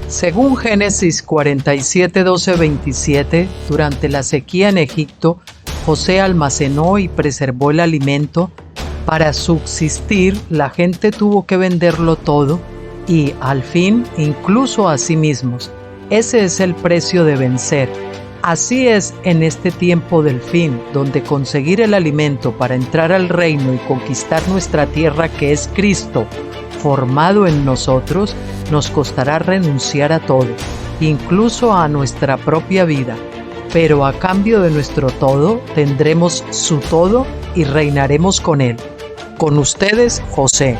Según Génesis 47, 12, 27, durante la sequía en Egipto, José almacenó y preservó el alimento. Para subsistir, la gente tuvo que venderlo todo y, al fin, incluso a sí mismos. Ese es el precio de vencer. Así es en este tiempo del fin, donde conseguir el alimento para entrar al reino y conquistar nuestra tierra, que es Cristo, formado en nosotros, nos costará renunciar a todo, incluso a nuestra propia vida. Pero a cambio de nuestro todo, tendremos su todo y reinaremos con él. Con ustedes, José.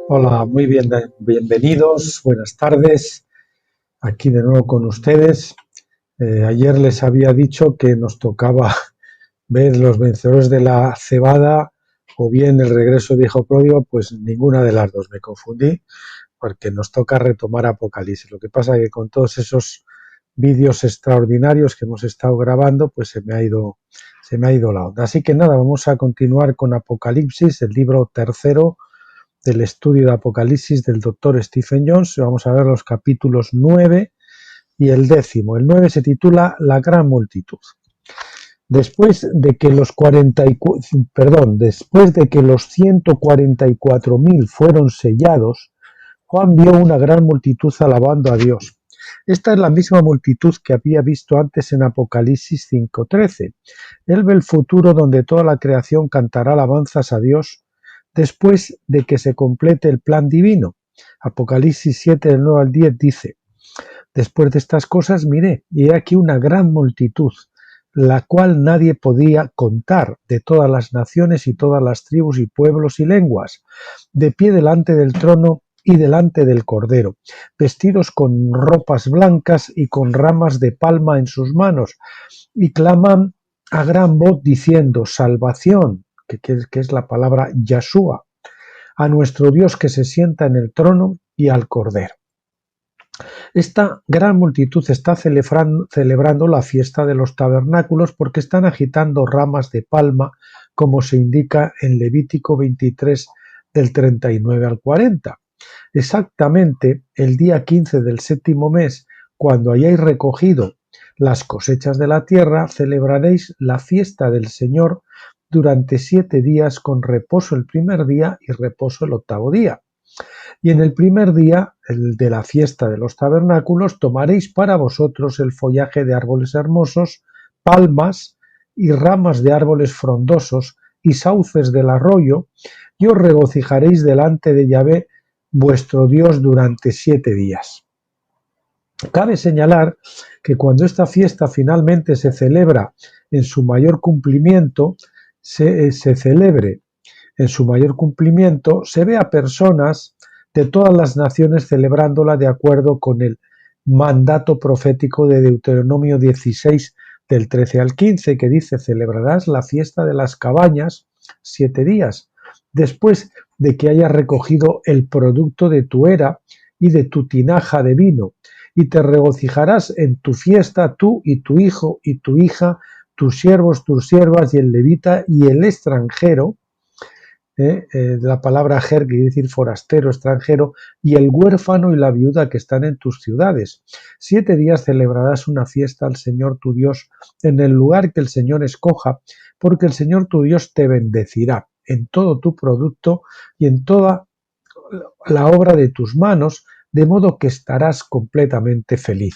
Hola, muy bien, bienvenidos, buenas tardes, aquí de nuevo con ustedes. Ayer les había dicho que nos tocaba ver los vencedores de la cebada o bien el regreso de hijo pródigo, pues ninguna de las dos, me confundí, porque nos toca retomar Apocalipsis. Lo que pasa es que con todos esos vídeos extraordinarios que hemos estado grabando, pues se me ha ido la onda. Así que nada, vamos a continuar con Apocalipsis, el libro tercero del estudio de Apocalipsis del doctor Stephen Jones. Vamos a ver los capítulos 9 y el 10. El 9 se titula La gran multitud. Después de que los 144.000 fueron sellados, Juan vio una gran multitud alabando a Dios. Esta es la misma multitud que había visto antes en Apocalipsis 5:13. Él ve el futuro donde toda la creación cantará alabanzas a Dios después de que se complete el plan divino. Apocalipsis 7, del 9 al 10 dice: Después de estas cosas miré, y he aquí una gran multitud, la cual nadie podía contar, de todas las naciones y todas las tribus y pueblos y lenguas, de pie delante del trono y delante del Cordero, vestidos con ropas blancas y con ramas de palma en sus manos, y claman a gran voz diciendo: salvación, que es la palabra Yahshua, a nuestro Dios que se sienta en el trono y al Cordero. Esta gran multitud está celebrando la fiesta de los tabernáculos porque están agitando ramas de palma, como se indica en Levítico 23 del 39 al 40. Exactamente el día 15 del séptimo mes, cuando hayáis recogido las cosechas de la tierra, celebraréis la fiesta del Señor durante 7 días, con reposo el primer día y reposo el octavo día. Y en el primer día, el de la fiesta de los tabernáculos, tomaréis para vosotros el follaje de árboles hermosos, palmas y ramas de árboles frondosos y sauces del arroyo, y os regocijaréis delante de Yahvé vuestro Dios durante 7 días. Cabe señalar que cuando esta fiesta finalmente se celebra en su mayor cumplimiento, se ve a personas de todas las naciones celebrándola de acuerdo con el mandato profético de Deuteronomio 16 del 13 al 15, que dice: celebrarás la fiesta de las cabañas 7 días, después de que hayas recogido el producto de tu era y de tu tinaja de vino, y te regocijarás en tu fiesta tú y tu hijo y tu hija, tus siervos, tus siervas y el levita y el extranjero. La palabra ger quiere decir forastero, extranjero, y el huérfano y la viuda que están en tus ciudades. 7 días celebrarás una fiesta al Señor tu Dios en el lugar que el Señor escoja, porque el Señor tu Dios te bendecirá en todo tu producto y en toda la obra de tus manos, de modo que estarás completamente feliz.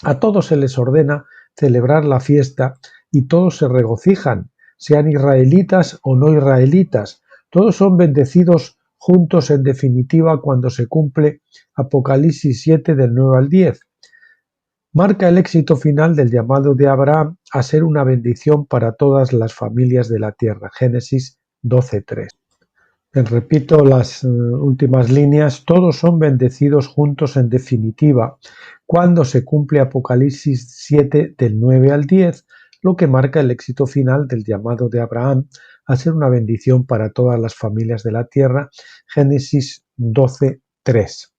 A todos se les ordena celebrar la fiesta y todos se regocijan, sean israelitas o no israelitas. Todos son bendecidos juntos en definitiva cuando se cumple Apocalipsis 7 del 9 al 10. Marca el éxito final del llamado de Abraham a ser una bendición para todas las familias de la tierra. Génesis 12:3. Repito las últimas líneas: todos son bendecidos juntos en definitiva cuando se cumple Apocalipsis 7 del 9 al 10, lo que marca el éxito final del llamado de Abraham a ser una bendición para todas las familias de la tierra. Génesis 12:3.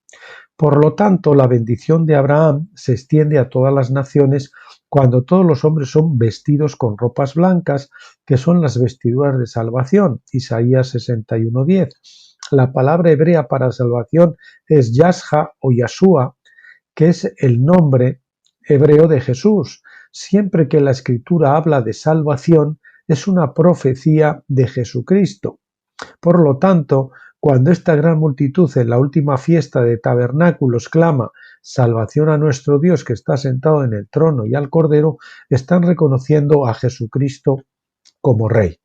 Por lo tanto, la bendición de Abraham se extiende a todas las naciones cuando todos los hombres son vestidos con ropas blancas, que son las vestiduras de salvación. Isaías 61:10. La palabra hebrea para salvación es Yashha o Yashua, que es el nombre hebreo de Jesús. Siempre que la Escritura habla de salvación, es una profecía de Jesucristo. Por lo tanto, cuando esta gran multitud en la última fiesta de tabernáculos clama salvación a nuestro Dios que está sentado en el trono y al Cordero, están reconociendo a Jesucristo como Rey.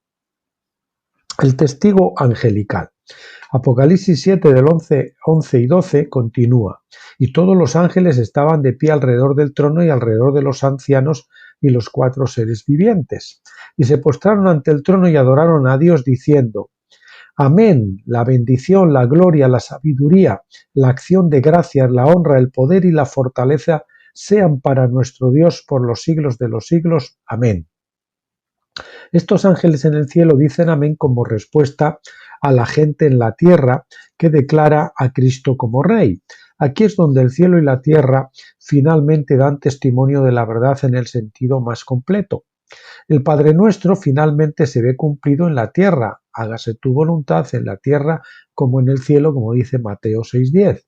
El testigo angelical. Apocalipsis 7 del 11 y 12 continúa. Y todos los ángeles estaban de pie alrededor del trono y alrededor de los ancianos y los 4 seres vivientes. Y se postraron ante el trono y adoraron a Dios diciendo: Amén, la bendición, la gloria, la sabiduría, la acción de gracias, la honra, el poder y la fortaleza sean para nuestro Dios por los siglos de los siglos. Amén. Estos ángeles en el cielo dicen amén como respuesta a la gente en la tierra que declara a Cristo como Rey. Aquí es donde el cielo y la tierra finalmente dan testimonio de la verdad en el sentido más completo. El Padre Nuestro finalmente se ve cumplido en la tierra. Hágase tu voluntad en la tierra como en el cielo, como dice Mateo 6:10.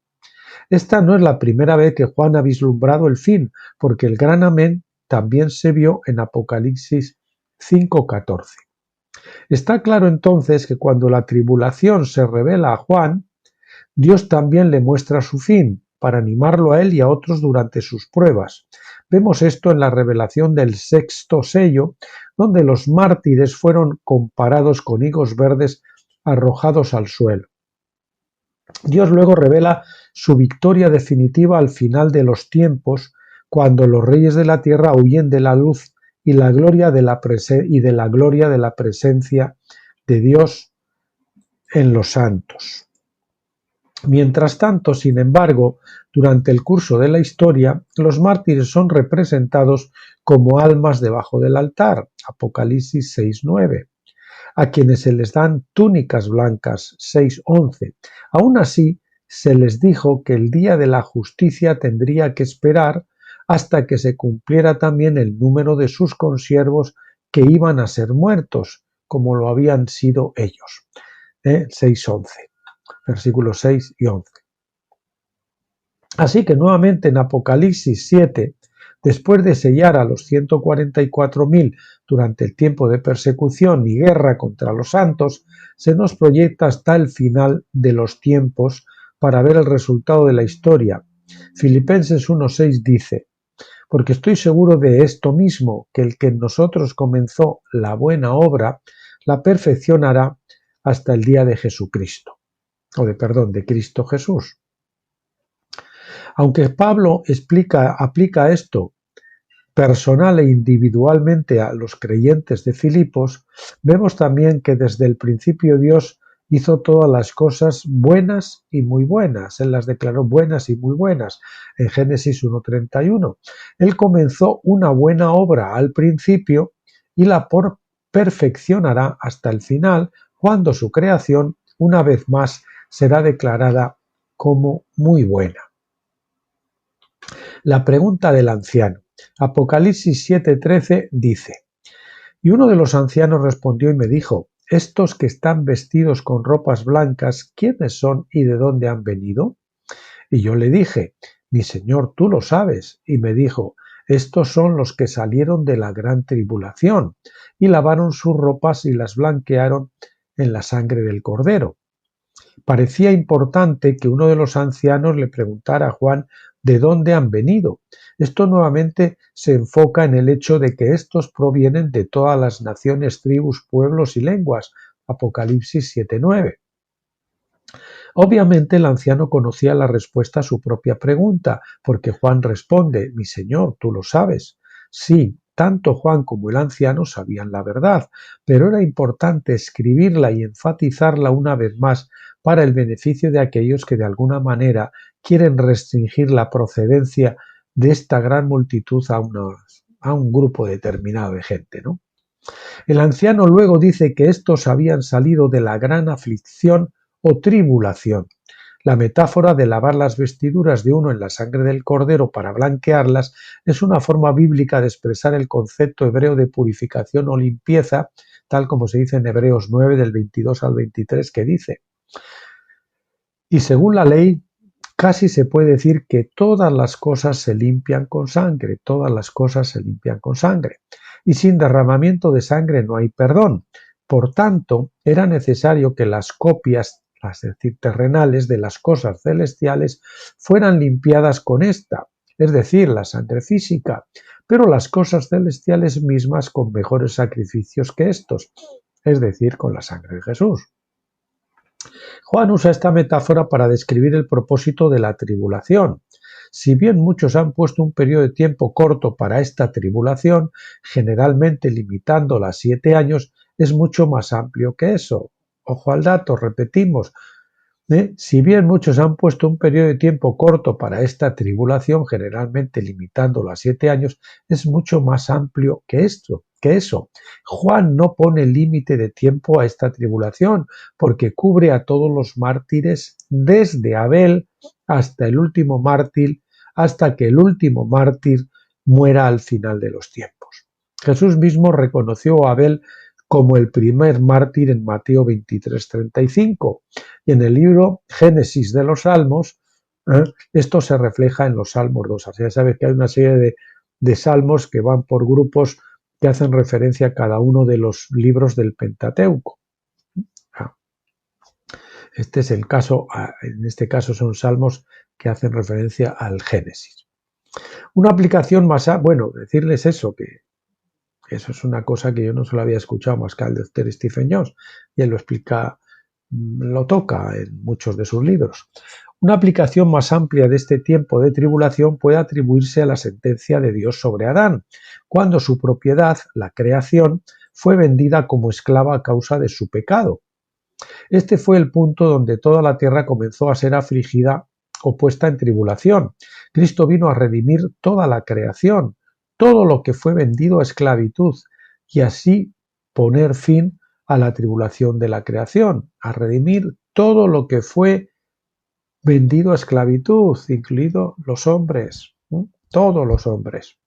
Esta no es la primera vez que Juan ha vislumbrado el fin, porque el gran amén también se vio en Apocalipsis 5:14. Está claro entonces que cuando la tribulación se revela a Juan, Dios también le muestra su fin, para animarlo a él y a otros durante sus pruebas. Vemos esto en la revelación del 6º sello, donde los mártires fueron comparados con higos verdes arrojados al suelo. Dios luego revela su victoria definitiva al final de los tiempos, cuando los reyes de la tierra huyen de la luz y la gloria de la presencia de Dios en los santos. Mientras tanto, sin embargo, durante el curso de la historia, los mártires son representados como almas debajo del altar, Apocalipsis 6:9, a quienes se les dan túnicas blancas, 6:11. Aún así, se les dijo que el día de la justicia tendría que esperar hasta que se cumpliera también el número de sus consiervos que iban a ser muertos, como lo habían sido ellos. 6:11. Versículos 6 y 11. Así que nuevamente en Apocalipsis 7, después de sellar a los 144.000 durante el tiempo de persecución y guerra contra los santos, se nos proyecta hasta el final de los tiempos para ver el resultado de la historia. Filipenses 1:6 dice: porque estoy seguro de esto mismo, que el que en nosotros comenzó la buena obra, la perfeccionará hasta el día de Jesucristo. De Cristo Jesús. Aunque Pablo aplica esto personal e individualmente a los creyentes de Filipos, vemos también que desde el principio Dios hizo todas las cosas buenas y muy buenas. Él las declaró buenas y muy buenas en Génesis 1:31. Él comenzó una buena obra al principio y la perfeccionará hasta el final, cuando su creación, una vez más, será declarada como muy buena. La pregunta del anciano. Apocalipsis 7:13 dice: y uno de los ancianos respondió y me dijo: estos que están vestidos con ropas blancas, ¿quiénes son y de dónde han venido? Y yo le dije: mi señor, tú lo sabes. Y me dijo: estos son los que salieron de la gran tribulación y lavaron sus ropas y las blanquearon en la sangre del Cordero. Parecía importante que uno de los ancianos le preguntara a Juan de dónde han venido. Esto nuevamente se enfoca en el hecho de que estos provienen de todas las naciones, tribus, pueblos y lenguas. Apocalipsis 7:9. Obviamente el anciano conocía la respuesta a su propia pregunta, porque Juan responde: mi señor, tú lo sabes. Sí, tanto Juan como el anciano sabían la verdad, pero era importante escribirla y enfatizarla una vez más para el beneficio de aquellos que de alguna manera quieren restringir la procedencia de esta gran multitud a un grupo determinado de gente, ¿no? El anciano luego dice que estos habían salido de la gran aflicción o tribulación. La metáfora de lavar las vestiduras de uno en la sangre del cordero para blanquearlas es una forma bíblica de expresar el concepto hebreo de purificación o limpieza, tal como se dice en Hebreos 9 del 22 al 23, que dice: y según la ley, casi se puede decir que todas las cosas se limpian con sangre, todas las cosas se limpian con sangre. Y sin derramamiento de sangre no hay perdón. Por tanto, era necesario que las copias, es decir, terrenales de las cosas celestiales, fueran limpiadas con esta, es decir, la sangre física, pero las cosas celestiales mismas con mejores sacrificios que estos, es decir, con la sangre de Jesús. Juan usa esta metáfora para describir el propósito de la tribulación. Si bien muchos han puesto un periodo de tiempo corto para esta tribulación, generalmente limitándola a 7 años, es mucho más amplio que eso. Ojo al dato, repetimos. Si bien muchos han puesto un periodo de tiempo corto para esta tribulación, generalmente limitándolo a 7 años, es mucho más amplio que eso. Juan no pone límite de tiempo a esta tribulación, porque cubre a todos los mártires desde Abel hasta el último mártir, hasta que el último mártir muera al final de los tiempos. Jesús mismo reconoció a Abel como el primer mártir en Mateo 23:35. Y en el libro Génesis de los Salmos, esto se refleja en los Salmos 2. O sea, ya sabes que hay una serie de salmos que van por grupos que hacen referencia a cada uno de los libros del Pentateuco. Este es el caso, en este caso son salmos que hacen referencia al Génesis. Una aplicación más, decirles eso, que eso es una cosa que yo no se lo había escuchado más que al Dr. Stephen Jones, y él lo explica, lo toca en muchos de sus libros. Una aplicación más amplia de este tiempo de tribulación puede atribuirse a la sentencia de Dios sobre Adán, cuando su propiedad, la creación, fue vendida como esclava a causa de su pecado. Este fue el punto donde toda la tierra comenzó a ser afligida o puesta en tribulación. Cristo vino a redimir toda la creación, todo lo que fue vendido a esclavitud, y así poner fin a la tribulación de la creación, a redimir todo lo que fue vendido a esclavitud, incluidos los hombres, todos los hombres.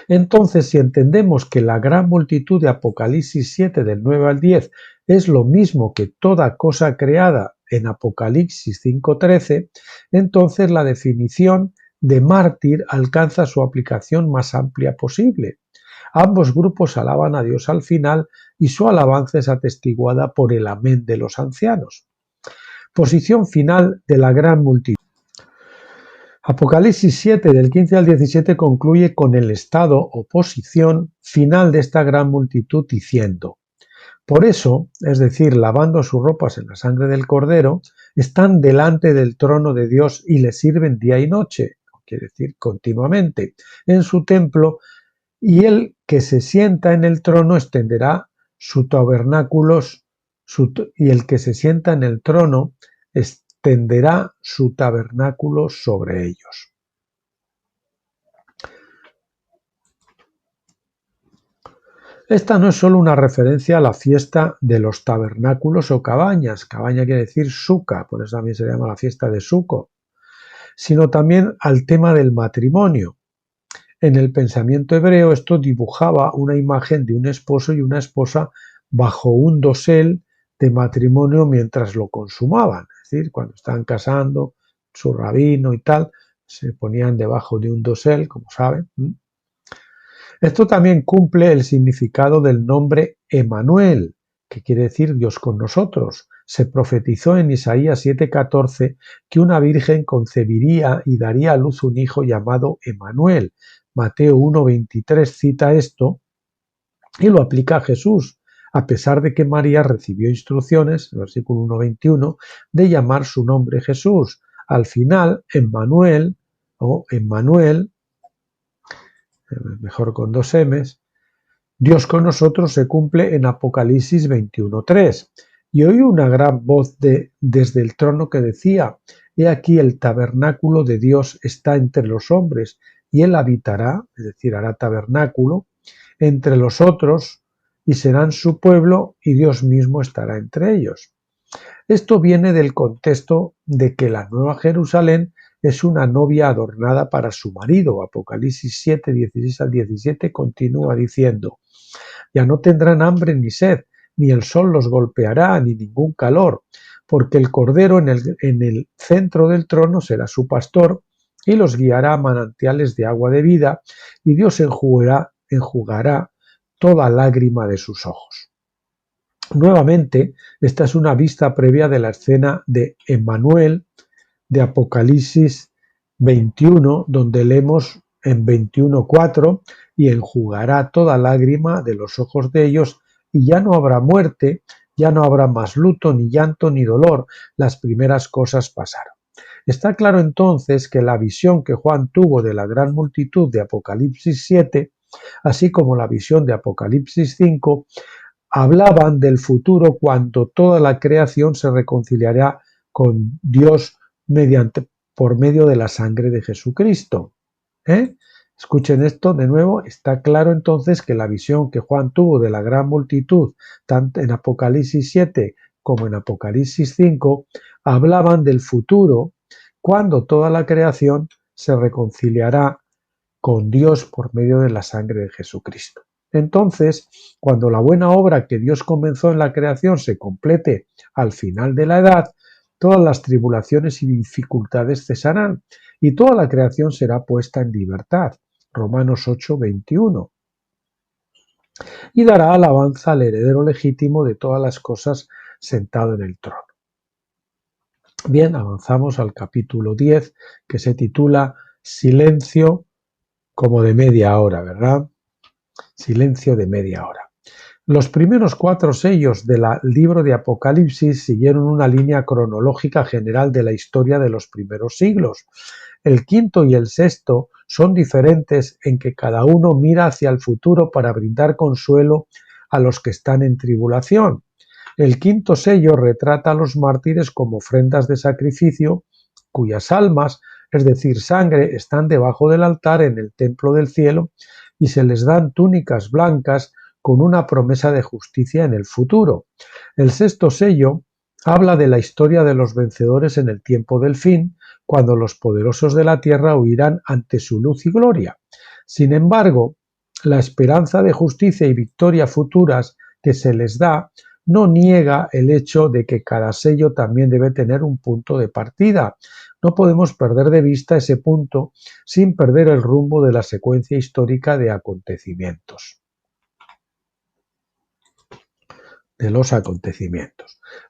Entonces, si entendemos que la gran multitud de Apocalipsis 7 del 9 al 10 es lo mismo que toda cosa creada en Apocalipsis 5:13, entonces la definición de mártir alcanza su aplicación más amplia posible. Ambos grupos alaban a Dios al final y su alabanza es atestiguada por el amén de los ancianos. Posición final de la gran multitud. Apocalipsis 7 del 15 al 17 concluye con el estado o posición final de esta gran multitud diciendo: por eso, es decir, lavando sus ropas en la sangre del Cordero, están delante del trono de Dios y le sirven día y noche, quiere decir continuamente, en su templo, y el que se sienta en el trono extenderá su tabernáculo, y el que se sienta en el trono extenderá su tabernáculo sobre ellos. Esta no es solo una referencia a la fiesta de los tabernáculos o cabañas, cabaña quiere decir suca, por eso también se llama la fiesta de Sucot, sino también al tema del matrimonio. En el pensamiento hebreo esto dibujaba una imagen de un esposo y una esposa bajo un dosel de matrimonio mientras lo consumaban, es decir, cuando estaban casando, su rabino y tal, se ponían debajo de un dosel, como saben. Esto también cumple el significado del nombre Emanuel, que quiere decir Dios con nosotros. Se profetizó en Isaías 7:14 que una virgen concebiría y daría a luz un hijo llamado Emanuel. Mateo 1:23 cita esto y lo aplica a Jesús, a pesar de que María recibió instrucciones, el versículo 1:21, de llamar su nombre Jesús. Al final, Emmanuel, mejor con dos M's, Dios con nosotros se cumple en Apocalipsis 21:3. Y oí una gran voz desde el trono que decía: he aquí el tabernáculo de Dios está entre los hombres, y él habitará, es decir, hará tabernáculo, entre los otros, y serán su pueblo, y Dios mismo estará entre ellos. Esto viene del contexto de que la Nueva Jerusalén es una novia adornada para su marido. Apocalipsis 7, 16 al 17 continúa diciendo: ya no tendrán hambre ni sed, ni el sol los golpeará, ni ningún calor, porque el Cordero en el centro del trono será su pastor y los guiará a manantiales de agua de vida, y Dios enjugará toda lágrima de sus ojos. Nuevamente, esta es una vista previa de la escena de Emmanuel de Apocalipsis 21, donde leemos en 21:4: y enjugará toda lágrima de los ojos de ellos, y ya no habrá muerte, ya no habrá más luto, ni llanto, ni dolor, las primeras cosas pasaron. Está claro entonces que la visión que Juan tuvo de la gran multitud de Apocalipsis 7, así como la visión de Apocalipsis 5, hablaban del futuro cuando toda la creación se reconciliará con Dios por medio de la sangre de Jesucristo. Escuchen esto de nuevo. Está claro entonces que la visión que Juan tuvo de la gran multitud, tanto en Apocalipsis 7 como en Apocalipsis 5, hablaban del futuro cuando toda la creación se reconciliará con Dios por medio de la sangre de Jesucristo. Entonces, cuando la buena obra que Dios comenzó en la creación se complete al final de la edad, todas las tribulaciones y dificultades cesarán y toda la creación será puesta en libertad. Romanos 8:21. Y dará alabanza al heredero legítimo de todas las cosas sentado en el trono. Bien, avanzamos al capítulo 10, que se titula Silencio como de media hora, ¿verdad? Silencio de media hora. Los primeros 4 sellos del libro de Apocalipsis siguieron una línea cronológica general de la historia de los primeros siglos. El quinto y el sexto son diferentes en que cada uno mira hacia el futuro para brindar consuelo a los que están en tribulación. El quinto sello retrata a los mártires como ofrendas de sacrificio, cuyas almas, es decir, sangre, están debajo del altar en el templo del cielo, y se les dan túnicas blancas con una promesa de justicia en el futuro. El sexto sello habla de la historia de los vencedores en el tiempo del fin, cuando los poderosos de la tierra huirán ante su luz y gloria. Sin embargo, la esperanza de justicia y victoria futuras que se les da no niega el hecho de que cada sello también debe tener un punto de partida. No podemos perder de vista ese punto sin perder el rumbo de la secuencia histórica de acontecimientos.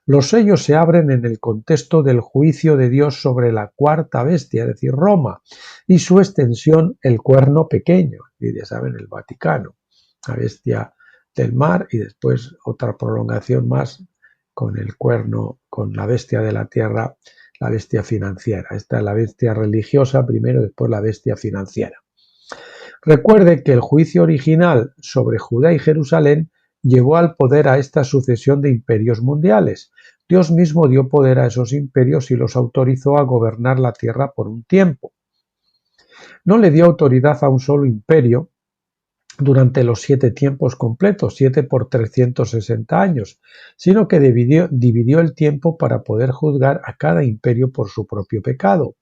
Los sellos se abren en el contexto del juicio de Dios sobre la cuarta bestia, es decir, Roma, y su extensión, el cuerno pequeño, y ya saben, el Vaticano, la bestia del mar, y después otra prolongación más con el cuerno, con la bestia de la tierra, la bestia financiera. Esta es la bestia religiosa primero, después la bestia financiera. Recuerde que el juicio original sobre Judá y Jerusalén llevó al poder a esta sucesión de imperios mundiales. Dios mismo dio poder a esos imperios y los autorizó a gobernar la tierra por un tiempo. No le dio autoridad a un solo imperio durante los 7 tiempos completos, 7 por 360 años, sino que dividió el tiempo para poder juzgar a cada imperio por su propio pecado,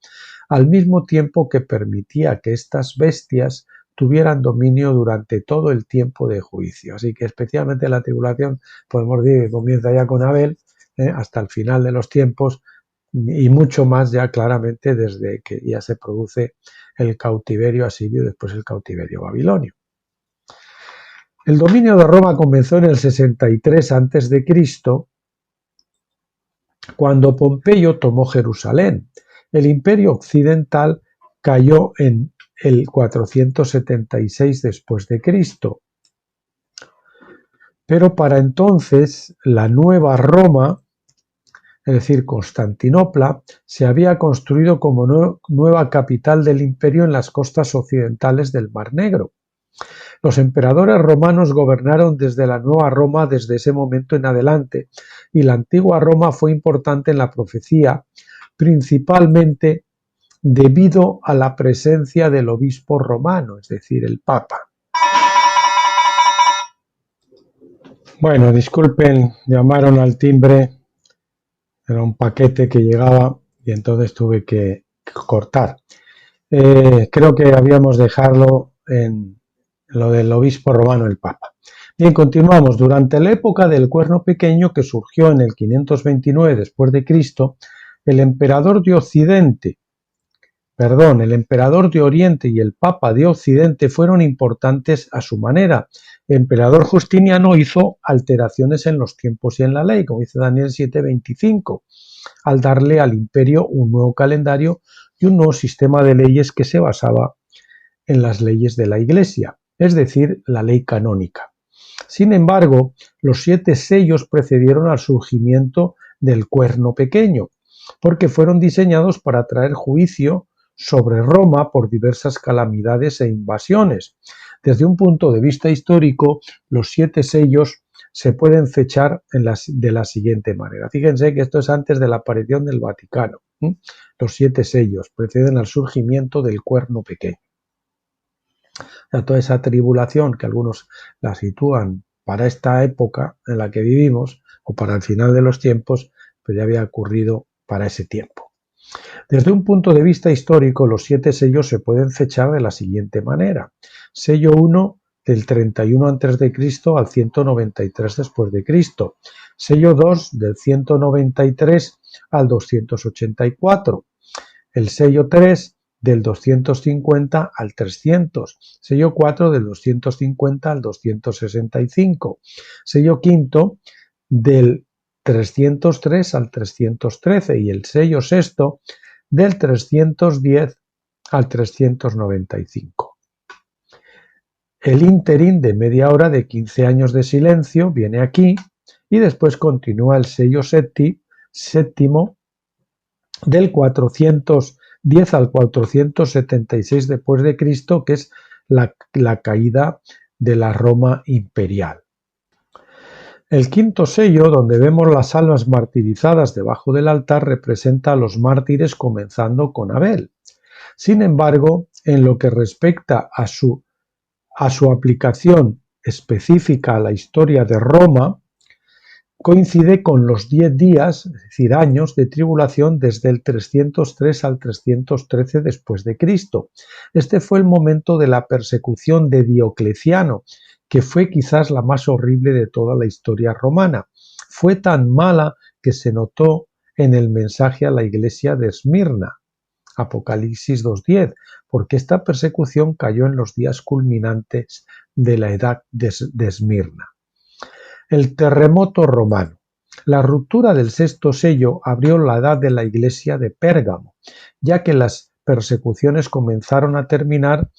al mismo tiempo que permitía que estas bestias tuvieran dominio durante todo el tiempo de juicio. Así que especialmente la tribulación, podemos decir que comienza ya con Abel, hasta el final de los tiempos, y mucho más ya claramente desde que ya se produce el cautiverio asirio y después el cautiverio babilonio. El dominio de Roma comenzó en el 63 a.C., cuando Pompeyo tomó Jerusalén. El imperio occidental cayó en el 476 después de Cristo. Pero para entonces la nueva Roma, es decir, Constantinopla, se había construido como nueva capital del imperio en las costas occidentales del Mar Negro. Los emperadores romanos gobernaron desde la Nueva Roma desde ese momento en adelante, y la antigua Roma fue importante en la profecía, principalmente debido a la presencia del obispo romano, es decir, el Papa. Bueno, disculpen, llamaron al timbre Era un paquete que llegaba y entonces tuve que cortar. Creo que habíamos dejado en lo del obispo romano, el Papa. Bien, continuamos. Durante la época del Cuerno Pequeño, que surgió en el 529 después de Cristo, el emperador de Occidente, el emperador de Oriente y el Papa de Occidente fueron importantes a su manera. El emperador Justiniano hizo alteraciones en los tiempos y en la ley, como dice Daniel 7:25, al darle al imperio un nuevo calendario y un nuevo sistema de leyes que se basaba en las leyes de la Iglesia, es decir, la ley canónica. Sin embargo, los 7 sellos precedieron al surgimiento del Cuerno Pequeño, porque fueron diseñados para traer juicio sobre Roma por diversas calamidades e invasiones. Desde un punto de vista histórico, los 7 sellos se pueden fechar de la siguiente manera. Fíjense que esto es antes de la aparición del Vaticano. Los 7 sellos preceden al surgimiento del Cuerno Pequeño. A toda esa tribulación que algunos la sitúan para esta época en la que vivimos o para el final de los tiempos, pues ya había ocurrido para ese tiempo. Desde un punto de vista histórico, los 7 sellos se pueden fechar de la siguiente manera. Sello 1 del 31 a.C. al 193 después de Cristo. Sello 2 del 193 al 284. El sello 3 del 250 al 300, sello 4 del 250 al 265, sello 5 del 303 al 313 y el sello 6 del 310 al 395. El ínterin de media hora de 15 años de silencio viene aquí y después continúa el sello séptimo del 410 al 476 después de Cristo, que es la caída de la Roma imperial. El quinto sello, donde vemos las almas martirizadas debajo del altar, representa a los mártires comenzando con Abel. Sin embargo, en lo que respecta a su aplicación específica a la historia de Roma, coincide con los 10 días, es decir, años de tribulación desde el 303 al 313 después de Cristo. Este fue el momento de la persecución de Diocleciano, que fue quizás la más horrible de toda la historia romana. Fue tan mala que se notó en el mensaje a la iglesia de Esmirna, Apocalipsis 2:10, porque esta persecución cayó en los días culminantes de la edad de Esmirna. El terremoto romano. La ruptura del sexto sello abrió la edad de la iglesia de Pérgamo, ya que las persecuciones comenzaron a terminar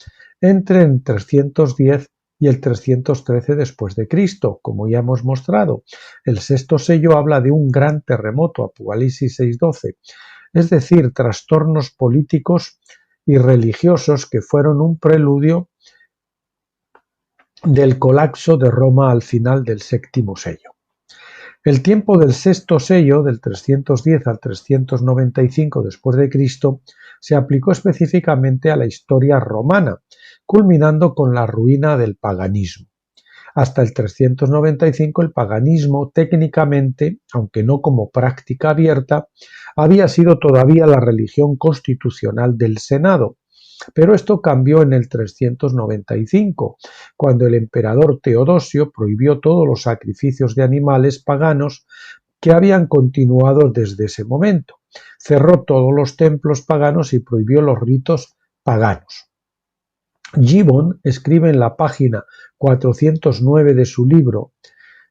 entre el 310 y el 313 después de Cristo, como ya hemos mostrado. El sexto sello habla de un gran terremoto, Apocalipsis 6:12, es decir, trastornos políticos y religiosos que fueron un preludio del colapso de Roma al final del séptimo sello. El tiempo del sexto sello, del 310 al 395 después de Cristo, se aplicó específicamente a la historia romana, culminando con la ruina del paganismo. Hasta el 395 el paganismo técnicamente, aunque no como práctica abierta, había sido todavía la religión constitucional del Senado. Pero esto cambió en el 395, cuando el emperador Teodosio prohibió todos los sacrificios de animales paganos que habían continuado desde ese momento. Cerró todos los templos paganos y prohibió los ritos paganos. Gibbon escribe en la página 409 de su libro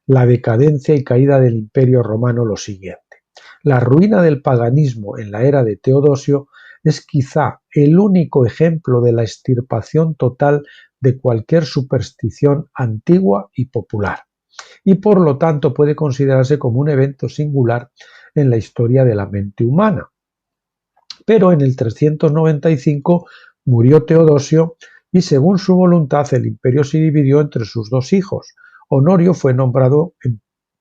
La decadencia y caída del Imperio Romano lo siguiente: la ruina del paganismo en la era de Teodosio es quizá el único ejemplo de la extirpación total de cualquier superstición antigua y popular, y por lo tanto puede considerarse como un evento singular en la historia de la mente humana. Pero en el 395 murió Teodosio y según su voluntad el imperio se dividió entre sus 2 hijos. Honorio fue nombrado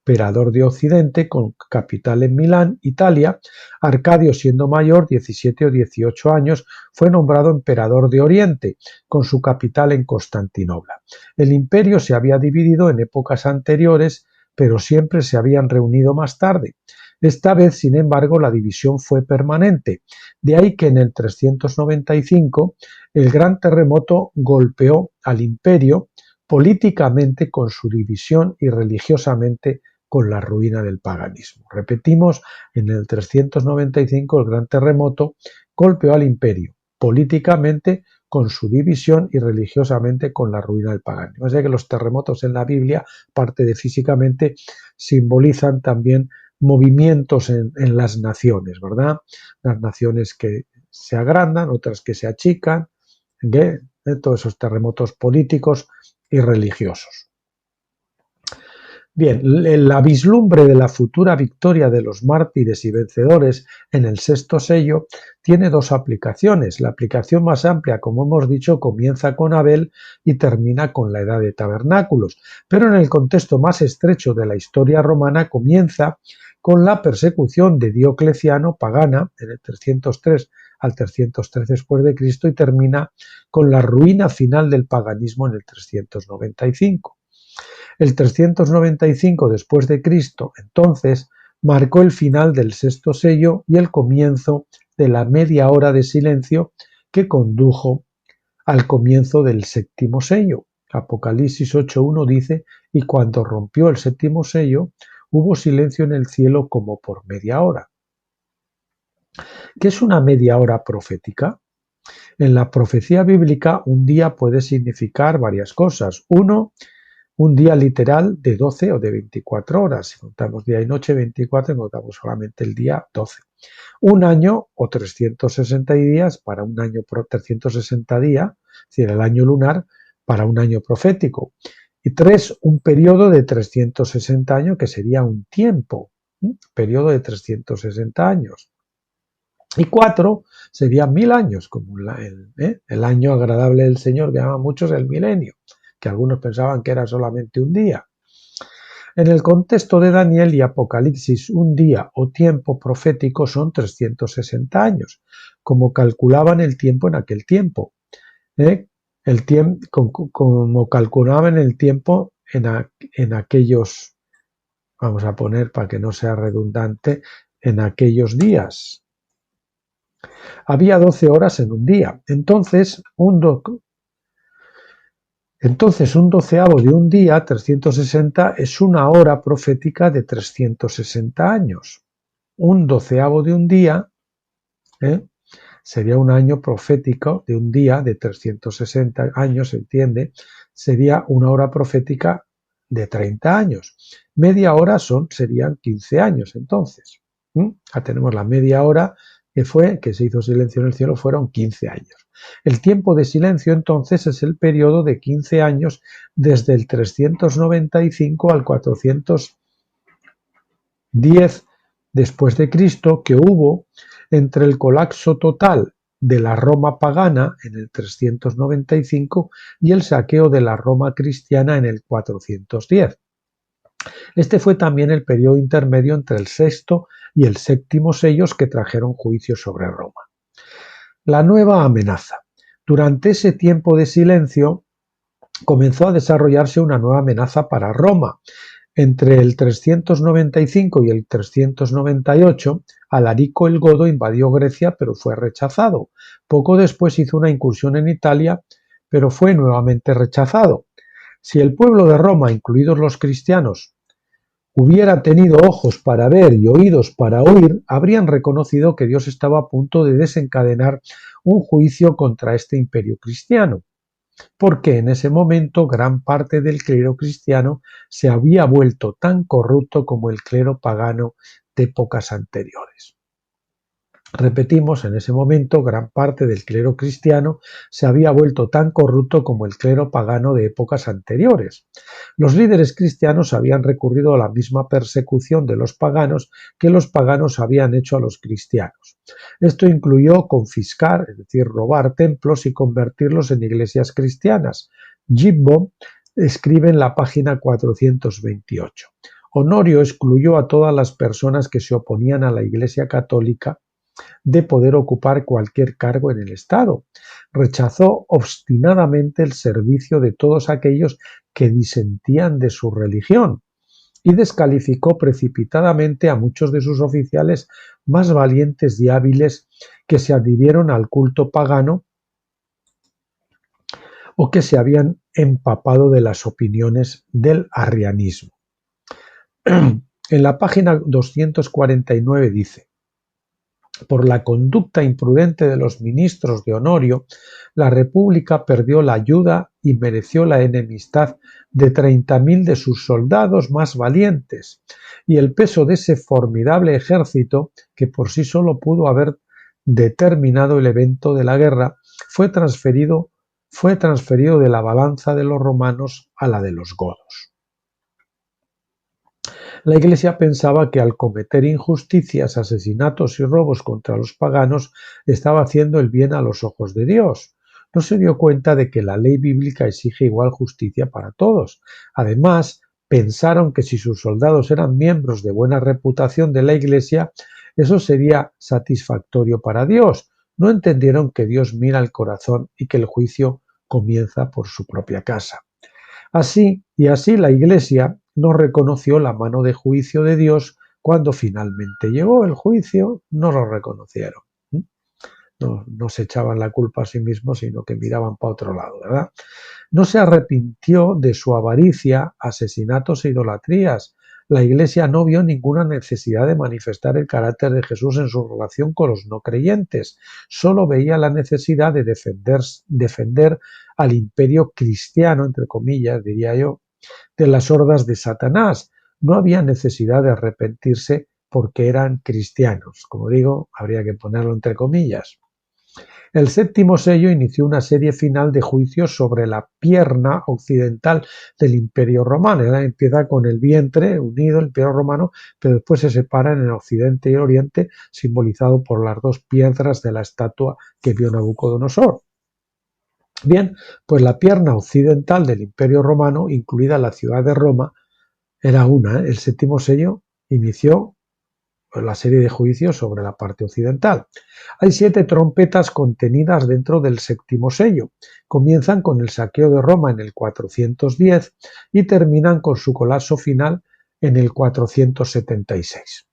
emperador de Occidente con capital en Milán, Italia. Arcadio, siendo mayor, 17 o 18 años, fue nombrado emperador de Oriente, con su capital en Constantinopla. El imperio se había dividido en épocas anteriores, pero siempre se habían reunido más tarde. Esta vez, sin embargo, la división fue permanente. De ahí que en el 395 el gran terremoto golpeó al imperio políticamente con su división y religiosamente con la ruina del paganismo. Repetimos, en el 395 el gran terremoto golpeó al imperio políticamente con su división y religiosamente con la ruina del paganismo. O sea que los terremotos en la Biblia, aparte de físicamente, simbolizan también movimientos en las naciones, ¿verdad? Las naciones que se agrandan, otras que se achican, todos esos terremotos políticos y religiosos. Bien, la vislumbre de la futura victoria de los mártires y vencedores en el sexto sello tiene dos aplicaciones. La aplicación más amplia, como hemos dicho, comienza con Abel y termina con la edad de tabernáculos, pero en el contexto más estrecho de la historia romana comienza con la persecución de Diocleciano pagana en el 303 al 313 después de Cristo y termina con la ruina final del paganismo en el 395. El 395 después de Cristo, entonces, marcó el final del sexto sello y el comienzo de la media hora de silencio que condujo al comienzo del séptimo sello. Apocalipsis 8.1 dice, y cuando rompió el séptimo sello, hubo silencio en el cielo como por media hora. ¿Qué es una media hora profética? En la profecía bíblica, un día puede significar varias cosas. Uno, un día literal de 12 o de 24 horas. Si contamos día y noche, 24, y contamos solamente el día 12. Un año o 360 días para un año, 360 días, es decir, el año lunar para un año profético. Y 3, un periodo de 360 años que sería un tiempo, periodo de 360 años. Y 4 serían 1000 años, como el año agradable del Señor, que llaman muchos el milenio, que algunos pensaban que era solamente un día. En el contexto de Daniel y Apocalipsis, un día o tiempo profético son 360 años, como calculaban el tiempo en aquel tiempo. Como calculaban el tiempo en aquellos, vamos a poner para que no sea redundante, en aquellos días. Había 12 horas en un día. Entonces, un doceavo de un día, 360, es una hora profética de 360 años. Un doceavo de un día sería un año profético de un día de 360 años, se entiende, sería una hora profética de 30 años. Media hora serían 15 años, entonces. Ya tenemos la media hora que se hizo silencio en el cielo, fueron 15 años. El tiempo de silencio entonces es el periodo de 15 años desde el 395 al 410 después de Cristo que hubo entre el colapso total de la Roma pagana en el 395 y el saqueo de la Roma cristiana en el 410. Este fue también el periodo intermedio entre el sexto y el séptimo sellos que trajeron juicio sobre Roma. La nueva amenaza. Durante ese tiempo de silencio comenzó a desarrollarse una nueva amenaza para Roma. Entre el 395 y el 398, Alarico el Godo invadió Grecia, pero fue rechazado. Poco después hizo una incursión en Italia, pero fue nuevamente rechazado. Si el pueblo de Roma, incluidos los cristianos, hubiera tenido ojos para ver y oídos para oír, habrían reconocido que Dios estaba a punto de desencadenar un juicio contra este imperio cristiano, porque en ese momento gran parte del clero cristiano se había vuelto tan corrupto como el clero pagano de épocas anteriores. Repetimos, en ese momento gran parte del clero cristiano se había vuelto tan corrupto como el clero pagano de épocas anteriores. Los líderes cristianos habían recurrido a la misma persecución de los paganos que los paganos habían hecho a los cristianos. Esto incluyó confiscar, es decir, robar templos y convertirlos en iglesias cristianas. Gibbo escribe en la página 428. Honorio excluyó a todas las personas que se oponían a la Iglesia católica de poder ocupar cualquier cargo en el Estado. Rechazó obstinadamente el servicio de todos aquellos que disentían de su religión. y descalificó precipitadamente a muchos de sus oficiales más valientes y hábiles que se adhirieron al culto pagano o que se habían empapado de las opiniones del arrianismo. En la página 249 dice: por la conducta imprudente de los ministros de Honorio, la República perdió la ayuda y mereció la enemistad de 30.000 de sus soldados más valientes, y el peso de ese formidable ejército, que por sí solo pudo haber determinado el evento de la guerra, fue transferido de la balanza de los romanos a la de los godos. La Iglesia pensaba que al cometer injusticias, asesinatos y robos contra los paganos estaba haciendo el bien a los ojos de Dios. No se dio cuenta de que la ley bíblica exige igual justicia para todos. Además, pensaron que si sus soldados eran miembros de buena reputación de la Iglesia, eso sería satisfactorio para Dios. No entendieron que Dios mira el corazón y que el juicio comienza por su propia casa. Así la Iglesia no reconoció la mano de juicio de Dios cuando finalmente llegó el juicio, no lo reconocieron. No se echaban la culpa a sí mismos, sino que miraban para otro lado, ¿verdad? No se arrepintió de su avaricia, asesinatos e idolatrías. La Iglesia no vio ninguna necesidad de manifestar el carácter de Jesús en su relación con los no creyentes. Solo veía la necesidad de defender al imperio cristiano, entre comillas, diría yo, de las hordas de Satanás. No había necesidad de arrepentirse porque eran cristianos. Como digo, habría que ponerlo entre comillas. El séptimo sello inició una serie final de juicios sobre la pierna occidental del Imperio Romano. Empieza con el vientre unido, el Imperio Romano, pero después se separan en Occidente y Oriente, simbolizado por las dos piedras de la estatua que vio Nabucodonosor. Bien, pues la pierna occidental del Imperio Romano, incluida la ciudad de Roma, era una. El séptimo sello inició la serie de juicios sobre la parte occidental. Hay 7 trompetas contenidas dentro del séptimo sello. Comienzan con el saqueo de Roma en el 410 y terminan con su colapso final en el 476.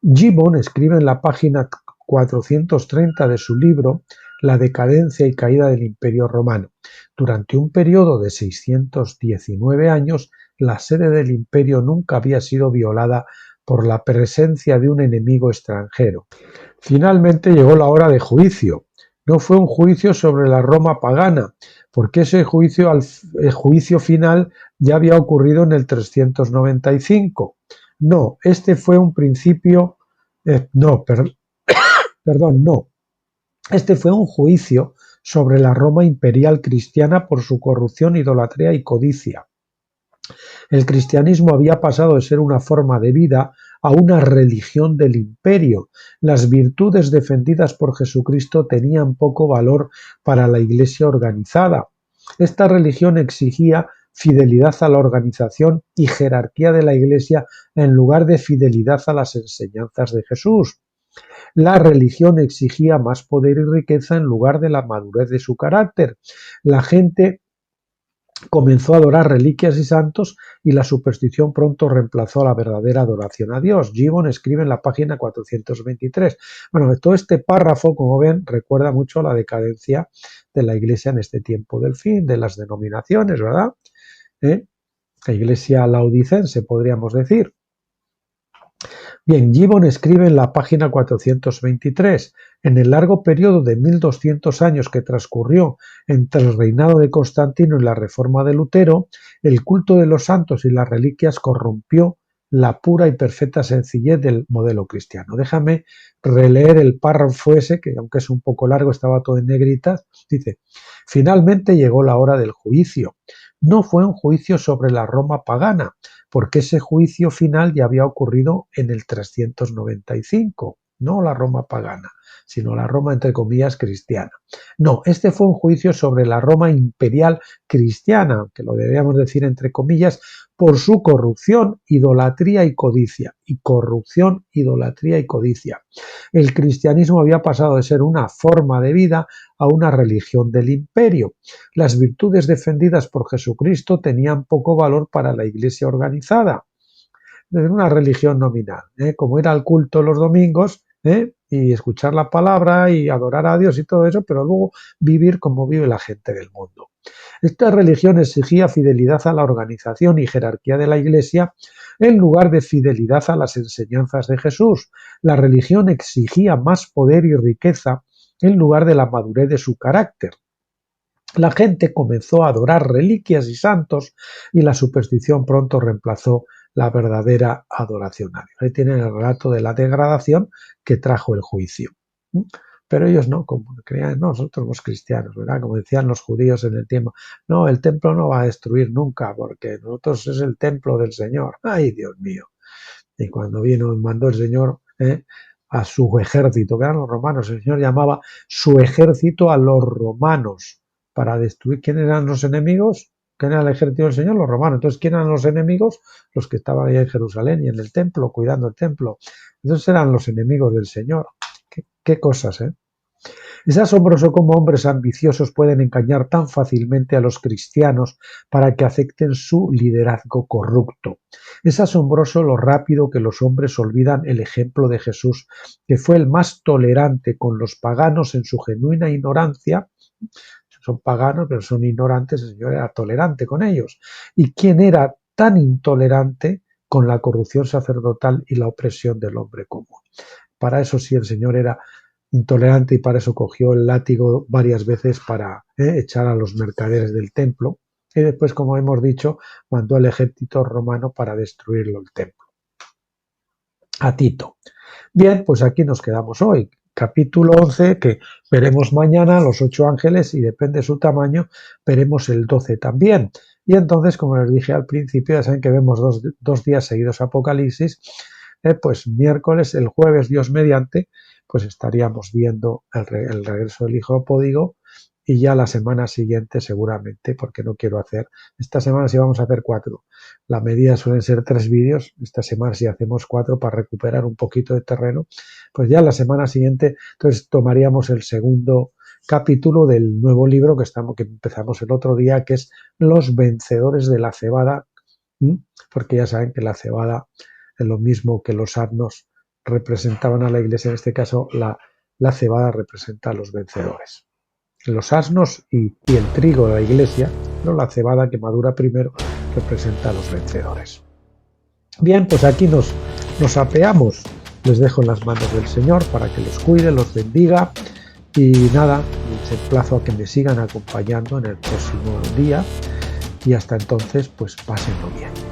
Gibbon escribe en la página 430 de su libro La decadencia y caída del Imperio Romano. Durante un periodo de 619 años, la sede del imperio nunca había sido violada por la presencia de un enemigo extranjero. Finalmente llegó la hora de juicio. No fue un juicio sobre la Roma pagana, porque ese juicio, el juicio final ya había ocurrido en el 395. No, este fue un principio, Este fue un juicio sobre la Roma imperial cristiana por su corrupción, idolatría y codicia. El cristianismo había pasado de ser una forma de vida a una religión del imperio. Las virtudes defendidas por Jesucristo tenían poco valor para la Iglesia organizada. Esta religión exigía fidelidad a la organización y jerarquía de la Iglesia en lugar de fidelidad a las enseñanzas de Jesús. La religión exigía más poder y riqueza en lugar de la madurez de su carácter. La gente comenzó a adorar reliquias y santos y la superstición pronto reemplazó a la verdadera adoración a Dios. Gibbon escribe en la página 423. Bueno, todo este párrafo, como ven, recuerda mucho a la decadencia de la Iglesia en este tiempo del fin, de las denominaciones, ¿verdad? La Iglesia laodicense, podríamos decir. Bien, Gibbon escribe en la página 423, en el largo periodo de 1200 años que transcurrió entre el reinado de Constantino y la reforma de Lutero, el culto de los santos y las reliquias corrompió la pura y perfecta sencillez del modelo cristiano. Déjame releer el párrafo ese, que aunque es un poco largo, estaba todo en negritas. Dice: finalmente llegó la hora del juicio. No fue un juicio sobre la Roma pagana, porque ese juicio final ya había ocurrido en el 395, no la Roma pagana, sino la Roma, entre comillas, cristiana. No, este fue un juicio sobre la Roma imperial cristiana, que lo deberíamos decir entre comillas, por su corrupción, idolatría y codicia. El cristianismo había pasado de ser una forma de vida a una religión del imperio. Las virtudes defendidas por Jesucristo tenían poco valor para la Iglesia organizada. una religión nominal, como ir al culto los domingos, y escuchar la palabra y adorar a Dios y todo eso, pero luego vivir como vive la gente del mundo. Esta religión exigía fidelidad a la organización y jerarquía de la Iglesia en lugar de fidelidad a las enseñanzas de Jesús. La religión exigía más poder y riqueza en lugar de la madurez de su carácter. La gente comenzó a adorar reliquias y santos y la superstición pronto reemplazó la verdadera adoración a Dios. Ahí tienen el relato de la degradación que trajo el juicio. Pero ellos no, como creían, no, nosotros somos cristianos, ¿verdad? Como decían los judíos en el tiempo, no, el templo no va a destruir nunca porque nosotros es el templo del Señor. ¡Ay, Dios mío! Y cuando vino y mandó el Señor a su ejército, que eran los romanos, el Señor llamaba su ejército a los romanos para destruir. ¿Quién eran los enemigos? ¿Quién era el ejército del Señor? Los romanos. Entonces, ¿quién eran los enemigos? Los que estaban allá en Jerusalén y en el templo, cuidando el templo. Entonces eran los enemigos del Señor. ¿Qué cosas, eh? Es asombroso cómo hombres ambiciosos pueden engañar tan fácilmente a los cristianos para que acepten su liderazgo corrupto. Es asombroso lo rápido que los hombres olvidan el ejemplo de Jesús, que fue el más tolerante con los paganos en su genuina ignorancia. Son paganos, pero son ignorantes, el Señor era tolerante con ellos. ¿Y quién era tan intolerante con la corrupción sacerdotal y la opresión del hombre común? Para eso sí el Señor era intolerante y para eso cogió el látigo varias veces para echar a los mercaderes del templo y después, como hemos dicho, mandó al ejército romano para destruirlo el templo. A Tito. Bien, pues aquí nos quedamos hoy. Capítulo 11, que veremos mañana, los 8 ángeles, y depende de su tamaño, veremos el 12 también. Y entonces, como les dije al principio, ya saben que vemos dos días seguidos Apocalipsis, pues miércoles, el jueves, Dios mediante, pues estaríamos viendo el regreso del hijo pródigo y ya la semana siguiente seguramente, porque no quiero hacer, esta semana sí vamos a hacer 4, la medida suelen ser 3 vídeos, esta semana sí hacemos 4 para recuperar un poquito de terreno, pues ya la semana siguiente entonces tomaríamos el segundo capítulo del nuevo libro que empezamos el otro día, que es Los vencedores de la cebada, porque ya saben que la cebada es lo mismo que los asnos representaban a la iglesia, en este caso la cebada representa a los vencedores. Los asnos y el trigo de la iglesia, ¿no? La cebada que madura primero representa a los vencedores. Bien, pues aquí nos apeamos. Les dejo en las manos del Señor para que los cuide, los bendiga y nada, les emplazo a que me sigan acompañando en el próximo día y hasta entonces pues pásenlo bien.